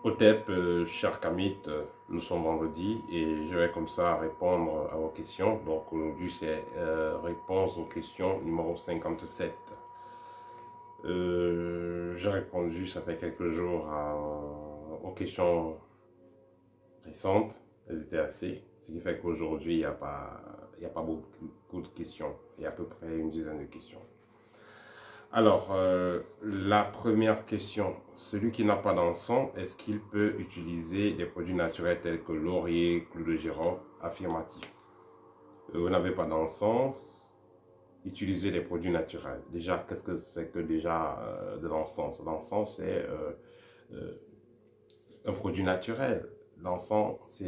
Au TEP, cher Kamit, nous sommes vendredi et je vais comme ça répondre à vos questions. Donc aujourd'hui, c'est réponse aux questions numéro 57. J'ai répondu, ça fait quelques jours, aux questions récentes. Elles étaient assez. Ce qui fait qu'aujourd'hui, il y a pas beaucoup de questions. Il y a à peu près une dizaine de questions. Alors, la première question, celui qui n'a pas d'encens, est-ce qu'il peut utiliser des produits naturels tels que laurier, clou de girofle? Affirmatif. Vous n'avez pas d'encens, utilisez des produits naturels. Déjà, qu'est-ce que c'est que déjà de l'encens? L'encens, c'est un produit naturel. L'encens,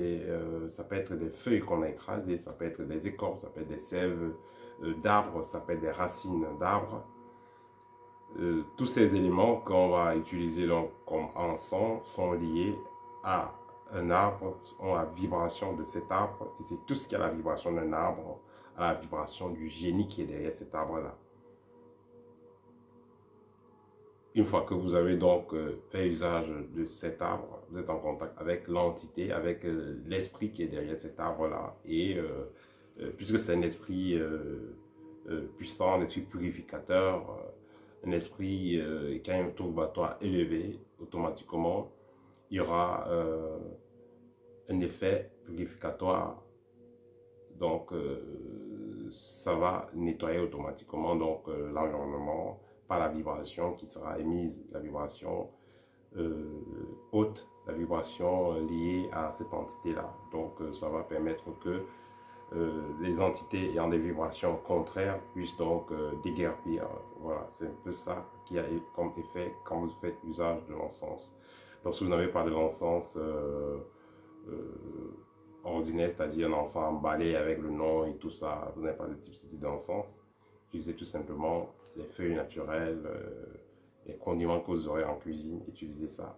ça peut être des feuilles qu'on a écrasées, ça peut être des écorces, ça peut être des sèves d'arbres, ça peut être des racines d'arbres. Tous ces éléments qu'on va utiliser donc comme encens sont liés à un arbre, ont la vibration de cet arbre, et c'est tout ce qui a la vibration d'un arbre, à la vibration du génie qui est derrière cet arbre-là. Une fois que vous avez donc fait usage de cet arbre, vous êtes en contact avec l'entité, avec l'esprit qui est derrière cet arbre-là, et puisque c'est un esprit puissant, un esprit purificateur, un esprit qui a un taux vibratoire élevé, automatiquement, il y aura un effet purificatoire. Donc, ça va nettoyer automatiquement donc l'environnement par la vibration qui sera émise, la vibration haute, la vibration liée à cette entité-là. Donc, ça va permettre que les entités ayant des vibrations contraires puissent donc déguerpir. Voilà, c'est un peu ça qui a comme effet quand vous faites usage de l'encens. Donc si vous n'avez pas de l'encens ordinaire, c'est-à-dire un encens emballé avec le nom et tout ça, vous n'avez pas de type d'encens, utilisez tout simplement les feuilles naturelles, les condiments que vous aurez en cuisine, utilisez ça.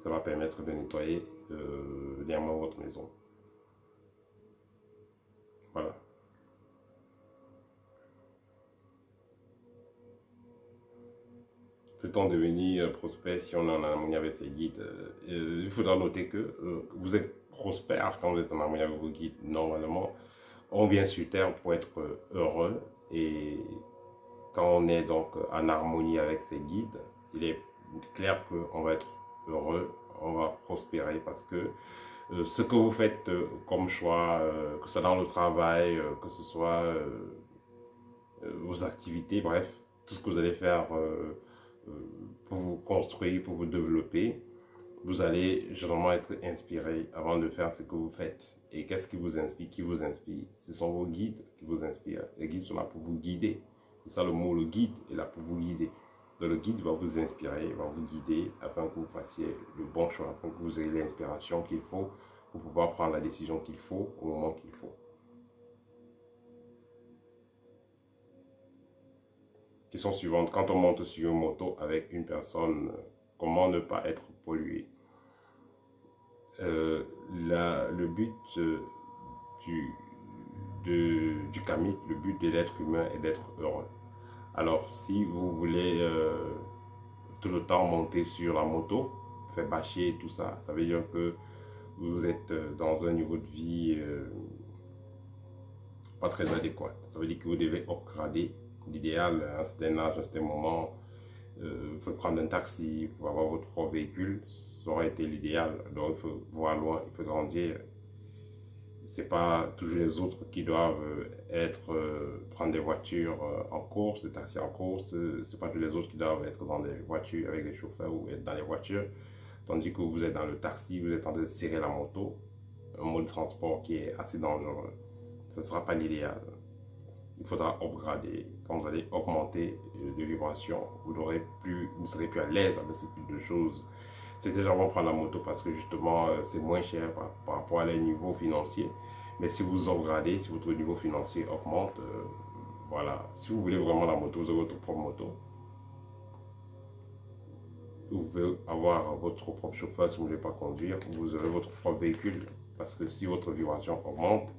Ça va permettre de nettoyer légèrement votre maison. Voilà. Peut-on devenir prospère si on est en harmonie avec ses guides? Il faudra noter que vous êtes prospère quand vous êtes en harmonie avec vos guides. Normalement, on vient sur Terre pour être heureux, et quand on est donc en harmonie avec ses guides, il est clair qu'on va être heureux, on va prospérer parce que ce que vous faites comme choix, que ce soit dans le travail, que ce soit vos activités, bref, tout ce que vous allez faire pour vous construire, pour vous développer, vous allez généralement être inspiré avant de faire ce que vous faites. Et qu'est-ce qui vous inspire? Qui vous inspire? Ce sont vos guides qui vous inspirent. Les guides sont là pour vous guider. C'est ça le mot, le guide est là pour vous guider. Donc le guide va vous inspirer, va vous guider afin que vous fassiez le bon choix, afin que vous ayez l'inspiration qu'il faut pour pouvoir prendre la décision qu'il faut au moment qu'il faut. Question suivante, quand on monte sur une moto avec une personne, comment ne pas être pollué? Le but du Kamit, le but de l'être humain est d'être heureux. Alors si vous voulez tout le temps monter sur la moto, faire bâcher et tout ça, ça veut dire que vous êtes dans un niveau de vie pas très adéquat. Ça veut dire que vous devez upgrader. L'idéal, à un certain âge, à un certain moment, il faut prendre un taxi pour avoir votre propre véhicule. Ça aurait été l'idéal. Donc, il faut voir loin, il faut grandir. C'est pas toujours les autres qui doivent prendre des voitures en course, des taxis en course. C'est pas tous les autres qui doivent être dans des voitures avec des chauffeurs ou être dans les voitures. Tandis que vous êtes dans le taxi, vous êtes en train de serrer la moto. Un mode de transport qui est assez dangereux. Ce ne sera pas l'idéal. Il faudra upgrader. Quand vous allez augmenter de vibrations, vous serez plus à l'aise avec ce type de choses. C'est déjà bon prendre la moto parce que justement c'est moins cher par rapport à les niveaux financiers. Mais si vous upgradez, si votre niveau financier augmente, voilà. Si vous voulez vraiment la moto, vous avez votre propre moto. Vous pouvez avoir votre propre chauffeur si vous ne voulez pas conduire. Vous aurez votre propre véhicule parce que si votre vibration augmente,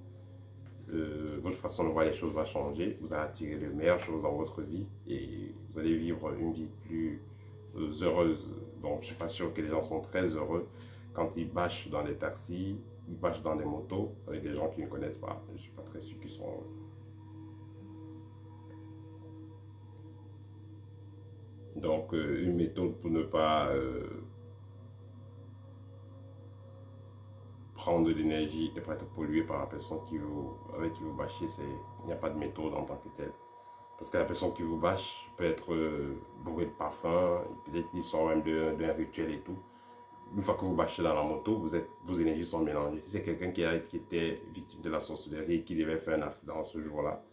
votre façon de voir les choses va changer, vous allez attirer de meilleures choses dans votre vie et vous allez vivre une vie plus heureuse. Donc, je ne suis pas sûr que les gens sont très heureux quand ils bâchent dans des taxis, ils bâchent dans des motos avec des gens qu'ils ne connaissent pas. Je ne suis pas très sûr qu'ils sont heureux. Donc, une méthode pour ne pas prendre de l'énergie et pas être pollué par la personne avec qui vous bâchez, il n'y a pas de méthode en tant que telle. Parce que la personne qui vous bâche peut être bourrée de parfum, peut-être qu'il sort même d'un rituel et tout. Une fois que vous bâchez dans la moto, vos énergies sont mélangées. Si c'est quelqu'un qui était victime de la sorcellerie et qui devait faire un accident ce jour-là,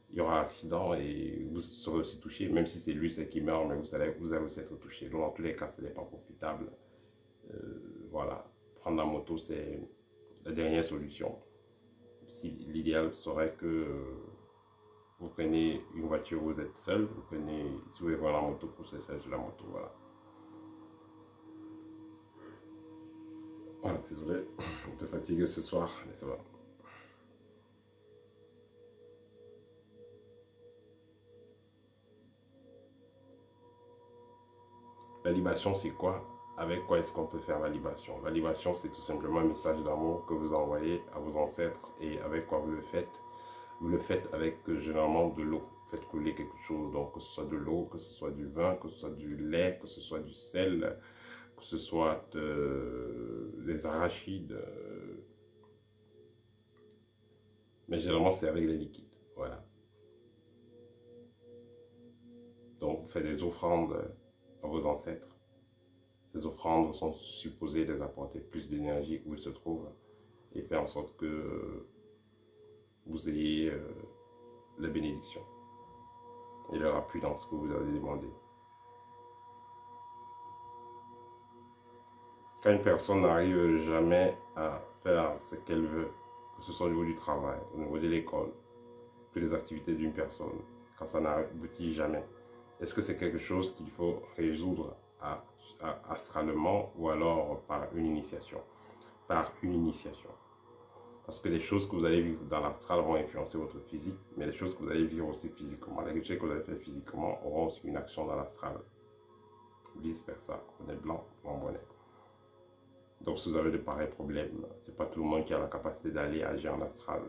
il y aura un accident et vous serez aussi touché, même si c'est lui qui meurt, mais vous allez aussi être touché. Donc, dans tous les cas, ce n'est pas profitable. Voilà, prendre la moto, c'est la dernière solution. Si, l'idéal serait que vous prenez une voiture où vous êtes seul, si vous voulez prendre la moto, pour c'est seul sur la moto, voilà. Voilà, désolé, un peu fatigué ce soir, mais ça va. La libation, c'est quoi? Avec quoi est-ce qu'on peut faire la libation? La libation, c'est tout simplement un message d'amour que vous envoyez à vos ancêtres et avec quoi vous le faites. Vous le faites avec généralement de l'eau. Vous faites couler quelque chose, donc que ce soit de l'eau, que ce soit du vin, que ce soit du lait, que ce soit du sel, que ce soit des arachides. Mais généralement, c'est avec les liquides. Voilà. Donc, vous faites des offrandes à vos ancêtres. Ces offrandes sont supposées les apporter plus d'énergie où ils se trouvent et faire en sorte que vous ayez la bénédiction et leur appui dans ce que vous avez demandé. Quand une personne n'arrive jamais à faire ce qu'elle veut, que ce soit au niveau du travail, au niveau de l'école, toutes les activités d'une personne, quand ça n'aboutit jamais, est-ce que c'est quelque chose qu'il faut résoudre astralement ou alors par une initiation? Par une initiation. Parce que les choses que vous allez vivre dans l'astral vont influencer votre physique, mais les choses que vous allez vivre aussi physiquement, les rituels que vous allez faire physiquement auront aussi une action dans l'astral. Vice versa, on est blanc, on bonnet. Donc si vous avez de pareils problèmes, ce n'est pas tout le monde qui a la capacité d'aller agir en astral.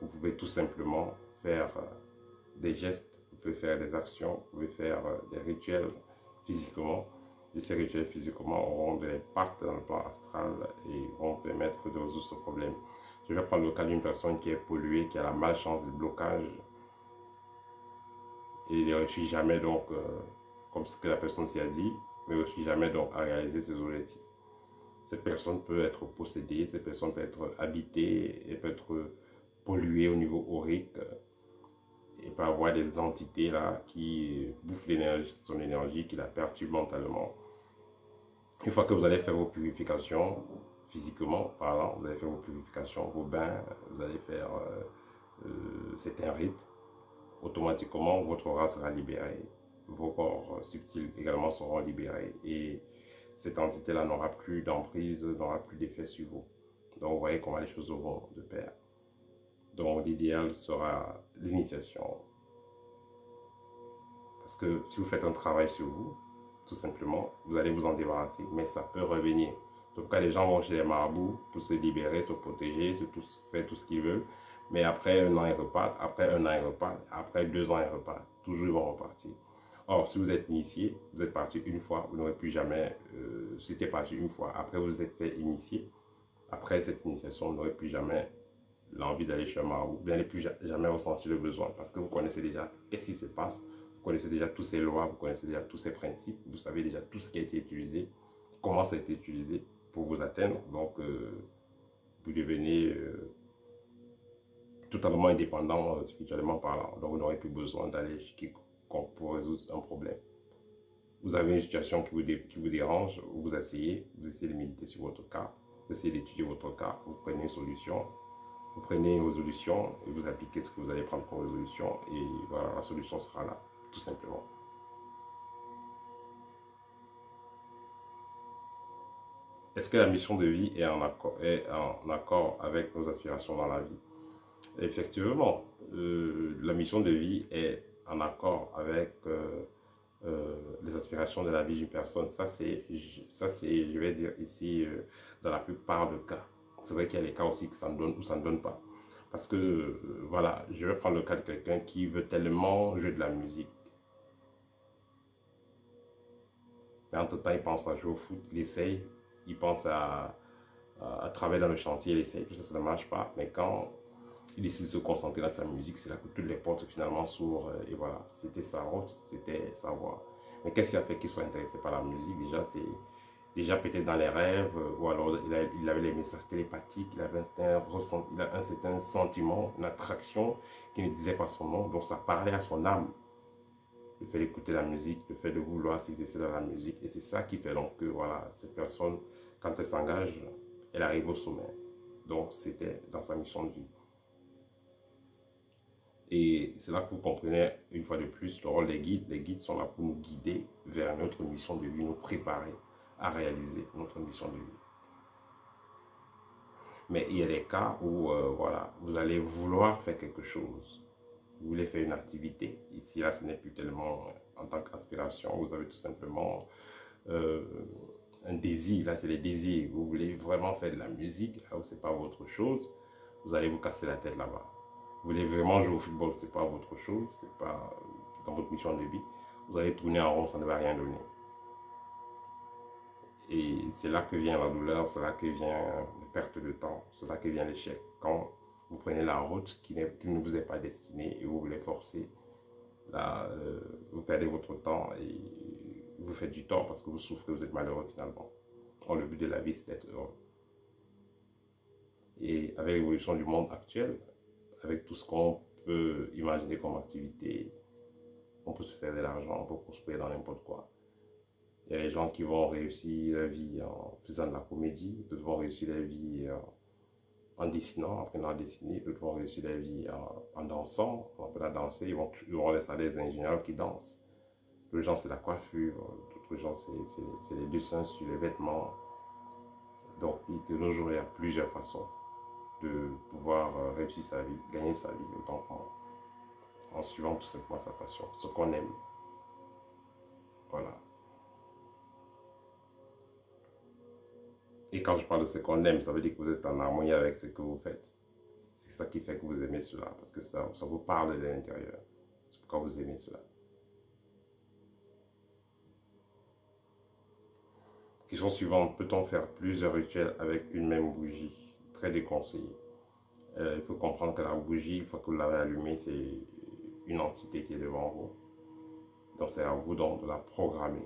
Vous pouvez tout simplement faire des gestes, vous pouvez faire des actions, vous pouvez faire des rituels physiquement. Et ces rituels physiquement auront de l'impact dans le plan astral et vont permettre de résoudre ce problème. Je vais prendre le cas d'une personne qui est polluée, qui a la malchance du blocage et il ne réussit jamais donc, comme ce que la personne s'y a dit, ne réussit jamais donc à réaliser ses objectifs. Cette personne peut être possédée, cette personne peut être habitée, et peut être polluée au niveau aurique et peut avoir des entités là qui bouffent son énergie, qui la perturbent mentalement. Une fois que vous allez faire vos purifications, physiquement parlant, vous allez faire vos purifications, vos bains, vous allez faire certains rites, automatiquement votre aura sera libérée, vos corps subtils également seront libérés et cette entité-là n'aura plus d'emprise, n'aura plus d'effet sur vous. Donc vous voyez comment les choses vont de pair. Donc l'idéal sera l'initiation. Parce que si vous faites un travail sur vous, tout simplement, vous allez vous en débarrasser, mais ça peut revenir. C'est pourquoi les gens vont chez les marabouts pour se libérer, se protéger, faire tout ce qu'ils veulent. Mais après un an, ils repartent, après un an, ils repartent, après 2 ans, ils repartent. Toujours, ils vont repartir. Or, si vous êtes initié, vous êtes parti une fois, vous n'aurez plus jamais, si vous êtes parti une fois, après vous êtes fait initier, après cette initiation, vous n'aurez plus jamais l'envie d'aller chez un marabout, vous n'allez plus jamais ressentir le besoin parce que vous connaissez déjà qu'est-ce qui se passe, vous connaissez déjà toutes ces lois, vous connaissez déjà tous ces principes, vous savez déjà tout ce qui a été utilisé, comment ça a été utilisé pour vous atteindre. Donc, vous devenez totalement indépendant spirituellement parlant. Donc, vous n'aurez plus besoin d'aller chez quiconque pour résoudre un problème. Vous avez une situation qui vous dérange, vous essayez de méditer sur votre cas, vous essayez d'étudier votre cas, vous prenez une solution, vous prenez une résolution et vous appliquez ce que vous allez prendre comme résolution et voilà, la solution sera là, tout simplement. Est-ce que la mission de vie est en accord avec nos aspirations dans la vie? Effectivement, la mission de vie est en accord avec les aspirations de la vie d'une personne. Ça, je vais dire ici, dans la plupart des cas. C'est vrai qu'il y a des cas aussi que ça me donne ou ça ne donne pas. Parce que, voilà, je vais prendre le cas de quelqu'un qui veut tellement jouer de la musique. Mais entre-temps, il pense à jouer au foot, il essaye, il pense à travailler dans le chantier, il essaye, tout ça, ça ne marche pas. Mais quand il décide de se concentrer dans sa musique, c'est là que toutes les portes finalement s'ouvrent. Et voilà, c'était sa route, c'était sa voie. Mais qu'est-ce qui a fait qu'il soit intéressé par la musique? Déjà, c'est déjà peut-être dans les rêves, ou alors il avait les messages télépathiques, il avait il a un certain sentiment, une attraction qui ne disait pas son nom, donc ça parlait à son âme. Le fait d'écouter la musique, le fait de vouloir s'exercer dans la musique, et c'est ça qui fait donc que voilà, cette personne, quand elle s'engage, elle arrive au sommet. Donc c'était dans sa mission de vie. Et c'est là que vous comprenez une fois de plus le rôle des guides. Les guides sont là pour nous guider vers notre mission de vie, nous préparer à réaliser notre mission de vie. Mais il y a des cas où voilà, vous allez vouloir faire quelque chose. Vous voulez faire une activité. Ici, là, ce n'est plus tellement en tant qu'aspiration. Vous avez tout simplement euh, un désir. Là, c'est les désirs. Vous voulez vraiment faire de la musique. Là où ce n'est pas votre chose, vous allez vous casser la tête là-bas. Vous voulez vraiment jouer au football, ce n'est pas votre chose, ce n'est pas dans votre mission de vie. Vous allez tourner en rond, ça ne va rien donner. Et c'est là que vient la douleur, c'est là que vient la perte de temps, c'est là que vient l'échec. Quand vous prenez la route qui ne vous est pas destinée et vous voulez forcer, là, vous perdez votre temps et vous faites du tort parce que vous souffrez, vous êtes malheureux finalement. Or, le but de la vie, c'est d'être heureux. Et avec l'évolution du monde actuel, avec tout ce qu'on peut imaginer comme activité, on peut se faire de l'argent, on peut prospérer dans n'importe quoi. Il y a des gens qui vont réussir leur vie en faisant de la comédie, d'autres vont réussir leur vie en dessinant, en apprenant à dessiner, d'autres vont réussir leur vie en dansant, on appelle à danser, ils vont laisser des ingénieurs qui dansent. D'autres gens, c'est la coiffure, d'autres gens, c'est les dessins sur les vêtements. Donc, de nos jours, il y a plusieurs façons de pouvoir réussir sa vie, gagner sa vie autant en suivant tout simplement sa passion, ce qu'on aime. Voilà. Et quand je parle de ce qu'on aime, ça veut dire que vous êtes en harmonie avec ce que vous faites. C'est ça qui fait que vous aimez cela, parce que ça vous parle de l'intérieur. C'est pourquoi vous aimez cela. Question suivante, peut-on faire plusieurs rituels avec une même bougie? Très déconseillé. Il faut comprendre que la bougie, une fois que vous l'avez allumée, c'est une entité qui est devant vous. Donc c'est à vous donc de la programmer.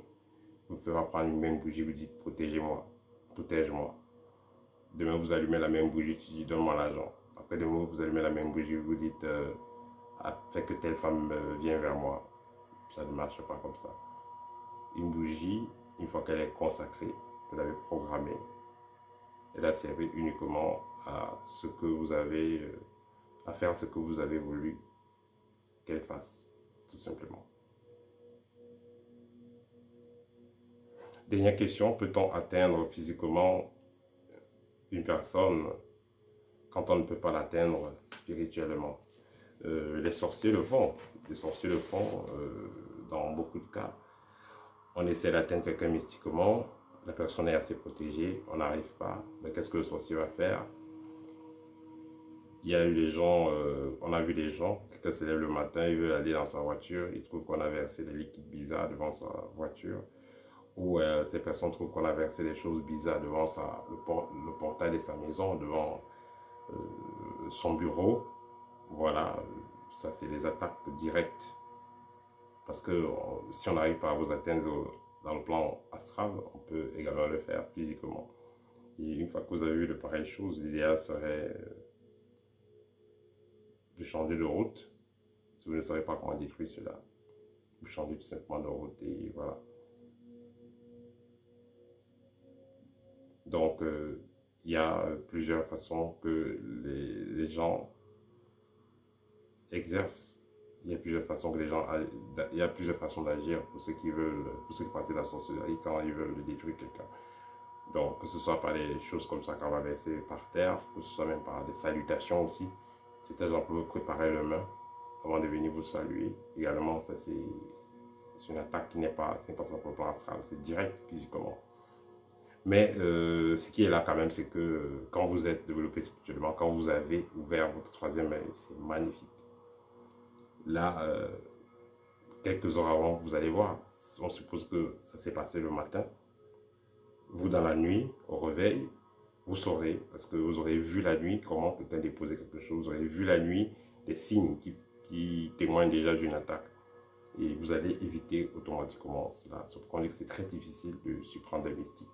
Vous ne pouvez pas prendre une même bougie, vous dites protégez-moi, protège-moi. Demain vous allumez la même bougie, tu dis donne-moi l'argent. Après demain vous allumez la même bougie, vous dites fais que telle femme vienne vers moi. Ça ne marche pas comme ça. Une bougie, une fois qu'elle est consacrée, vous l'avez programmée, elle a servi uniquement à ce que vous avez, à faire ce que vous avez voulu qu'elle fasse, tout simplement. Dernière question, peut-on atteindre physiquement une personne quand on ne peut pas l'atteindre spirituellement? Les sorciers le font. Les sorciers le font dans beaucoup de cas. On essaie d'atteindre quelqu'un mystiquement, la personne est assez protégée, on n'arrive pas. Mais qu'est-ce que le sorcier va faire? Il y a eu des gens, on a vu des gens, quelqu'un se lève le matin, il veut aller dans sa voiture, il trouve qu'on a versé des liquides bizarres devant sa voiture. Ou ces personnes trouvent qu'on a versé des choses bizarres devant le portail de sa maison, devant son bureau. Voilà, ça c'est les attaques directes. Parce que si on n'arrive pas à vous atteindre dans le plan astral, on peut également le faire physiquement. Et une fois que vous avez vu de pareilles choses, l'idéal serait de changer de route. Si vous ne savez pas comment détruire cela, vous changez tout simplement de route et voilà. Donc, il y a plusieurs façons que les gens exercent. Il y a plusieurs façons que il y a plusieurs façons d'agir pour ceux qui veulent, pour ceux qui pratiquent la sorcellerie quand ils veulent détruire quelqu'un. Donc, que ce soit par des choses comme ça qu'on va verser par terre, que ce soit même par des salutations aussi. C'est-à-dire qu'on peut préparer le main avant de venir vous saluer. Également, ça c'est C'est une attaque qui n'est pas sur le plan astral, c'est direct physiquement. Mais ce qui est là quand même, c'est que quand vous êtes développé spirituellement, quand vous avez ouvert votre troisième œil, c'est magnifique. Là, quelques heures avant, vous allez voir, on suppose que ça s'est passé le matin. Vous, dans la nuit, au réveil, vous saurez, parce que vous aurez vu la nuit comment quelqu'un déposait quelque chose, vous aurez vu la nuit des signes qui témoignent déjà d'une attaque. Et vous allez éviter automatiquement cela. C'est pourquoi on dit que c'est très difficile de surprendre des mystiques.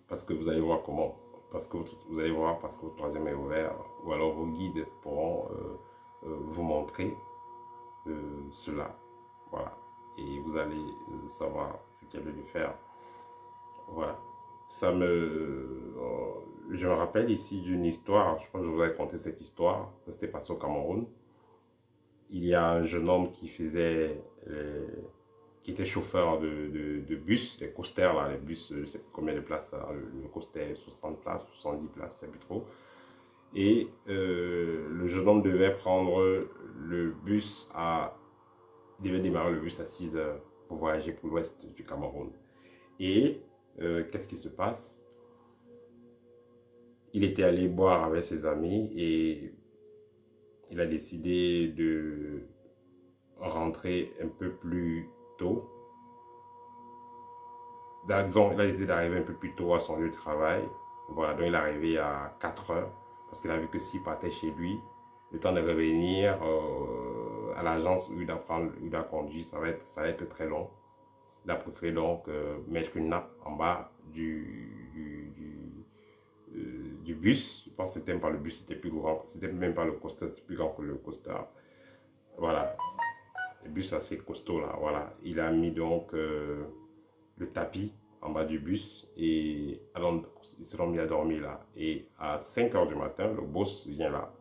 Parce que vous allez voir comment. Parce que votre troisième est ouvert. Ou alors vos guides pourront vous montrer cela. Voilà. Et vous allez savoir ce qu'il y a lieu de faire. Voilà. Je me rappelle ici d'une histoire. Je pense que je vous ai raconté cette histoire. Ça s'était passé au Cameroun. Il y a un jeune homme qui était chauffeur de bus, des coasters, là, les bus, je ne sais plus combien de places, le coaster 60 places, 70 places, je ne sais plus trop. Et le jeune homme devait prendre le bus il devait démarrer le bus à 6 heures pour voyager pour l'ouest du Cameroun. Et qu'est-ce qui se passe? Il était allé boire avec ses amis et il a décidé de rentrer un peu plus tôt. Disons, il a décidé d'arriver un peu plus tôt à son lieu de travail. Voilà, donc il est arrivé à 4 heures parce qu'il a vu que s'il partait chez lui, le temps de revenir à l'agence où il a conduit, ça va être très long. Il a préféré donc mettre une nappe en bas du bus. Je pense que c'était même pas le bus, c'était plus grand. C'était même pas le coaster, c'était plus grand que le coaster. Voilà. Le bus assez costaud là. Voilà. Il a mis donc le tapis en bas du bus et ils se sont mis à dormir là. Et à 5 heures du matin, le boss vient là.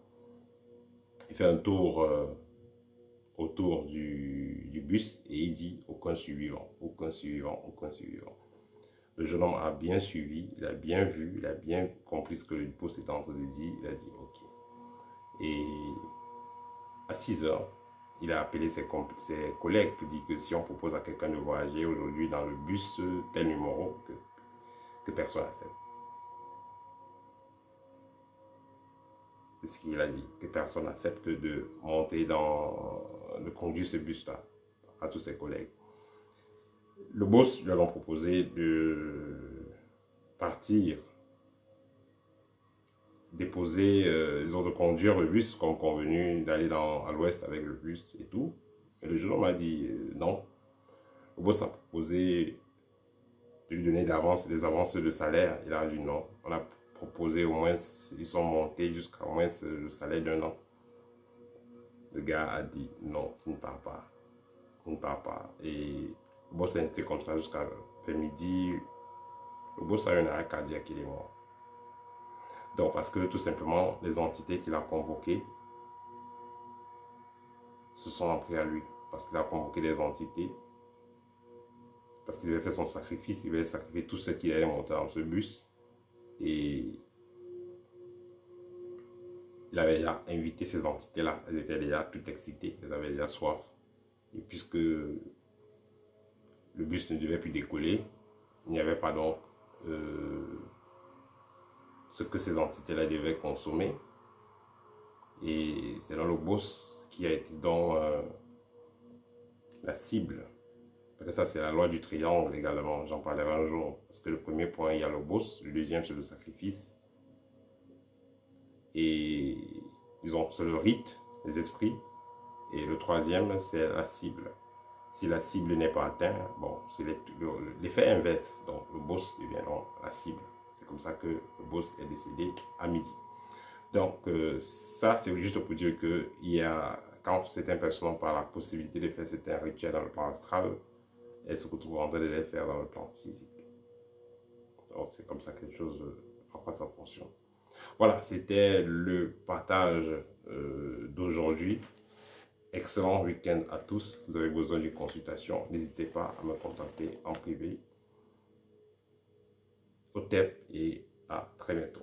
Il fait un tour autour du bus et il dit aucun survivant, aucun survivant, aucun survivant. Le jeune homme a bien suivi, il a bien vu, il a bien compris ce que le boss était en train de dire, il a dit ok. Et à 6 heures, il a appelé ses collègues pour dire que si on propose à quelqu'un de voyager aujourd'hui dans le bus tel numéro, que personne n'accepte. C'est ce qu'il a dit, que personne n'accepte de de conduire ce bus-là à tous ses collègues. Le boss lui a proposé de partir, déposer, disons de conduire le bus comme convenu, d'aller à l'ouest avec le bus et tout. Et le jeune homme a dit non. Le boss a proposé de lui donner des avances de salaire. Il a dit non. On a proposé au moins, ils sont montés jusqu'à au moins le salaire d'un an. Le gars a dit non, il ne part pas. Il ne part pas. Et le boss a insisté comme ça jusqu'à midi. Le boss a eu un arrêt cardiaque, il est mort. Donc, parce que tout simplement, les entités qu'il a convoquées se sont en pris à lui. Parce qu'il a convoqué des entités. Parce qu'il avait fait son sacrifice, il avait sacrifié tout ce qui allait monter dans ce bus. Et il avait déjà invité ces entités-là. Elles étaient déjà toutes excitées, elles avaient déjà soif. Et puisque le bus ne devait plus décoller, il n'y avait pas donc ce que ces entités-là devaient consommer. Et c'est dans le boss qui a été dans la cible. Parce que ça, c'est la loi du triangle également. J'en parlerai un jour. Parce que le premier point, il y a le boss. Le deuxième, c'est le sacrifice. Et disons, c'est le rite, les esprits. Et le troisième, c'est la cible. Si la cible n'est pas atteinte, bon, c'est l'effet inverse. Donc, le boss devient donc la cible. C'est comme ça que le boss est décédé à midi. Donc, ça, c'est juste pour dire que quand certaines personnes par la possibilité de faire certains rituels dans le plan astral, elles se retrouvent en train de les faire dans le plan physique. Donc, c'est comme ça que les choses, parfois, ça fonctionne. Voilà, c'était le partage d'aujourd'hui. Excellent week-end à tous. Vous avez besoin d'une consultation, n'hésitez pas à me contacter en privé. Au TEP et à très bientôt.